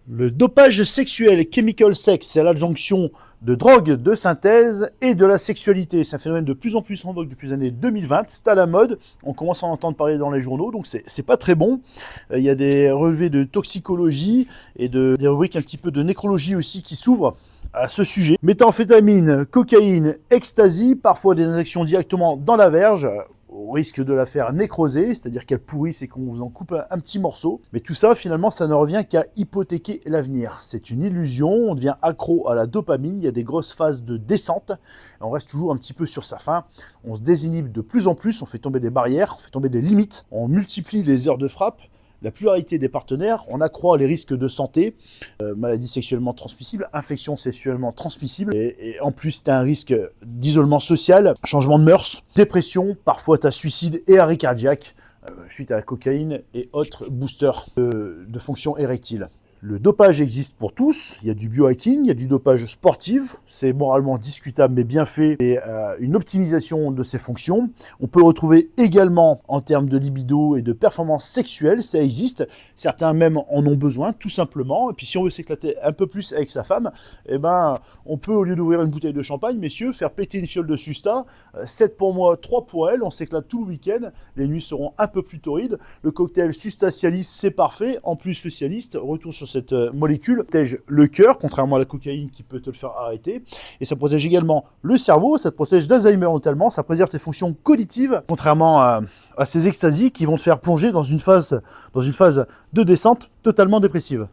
Le dopage sexuel, chemical sex, c'est l'adjonction de drogue de synthèse et de la sexualité. C'est un phénomène de plus en plus en vogue depuis les années 2020. C'est à la mode. On commence à en entendre parler dans les journaux, donc c'est pas très bon. Il y a des relevés de toxicologie et des rubriques un petit peu de nécrologie aussi qui s'ouvrent à ce sujet. Méthamphétamine, cocaïne, ecstasy, parfois des injections directement dans la verge, au risque de la faire nécroser, c'est-à-dire qu'elle pourrisse et qu'on vous en coupe un petit morceau. Mais tout ça, finalement, ça ne revient qu'à hypothéquer l'avenir. C'est une illusion, on devient accro à la dopamine, il y a des grosses phases de descente, on reste toujours un petit peu sur sa faim, on se désinhibe de plus en plus, on fait tomber des barrières, on fait tomber des limites, on multiplie les heures de frappe, la pluralité des partenaires, on accroît les risques de santé, maladies sexuellement transmissibles, infections sexuellement transmissibles, et en plus tu as un risque d'isolement social, changement de mœurs, dépression, parfois tu as suicide et arrêt cardiaque, suite à la cocaïne et autres boosters de fonction érectile. Le dopage existe pour tous, il y a du biohacking, il y a du dopage sportif, c'est moralement discutable mais bien fait, et une optimisation de ses fonctions. On peut le retrouver également en termes de libido et de performance sexuelle, ça existe, certains même en ont besoin tout simplement, et puis si on veut s'éclater un peu plus avec sa femme, eh ben, on peut au lieu d'ouvrir une bouteille de champagne, messieurs, faire péter une fiole de Susta, 7 pour moi, 3 pour elle, on s'éclate tout le week-end, les nuits seront un peu plus torrides, le cocktail Susta Cialis c'est parfait, en plus le Cialis, retour sur cette molécule protège le cœur, contrairement à la cocaïne qui peut te le faire arrêter. Et ça protège également le cerveau, ça te protège d'Alzheimer notamment, ça préserve tes fonctions cognitives, contrairement à ces extasies qui vont te faire plonger dans une phase de descente totalement dépressive.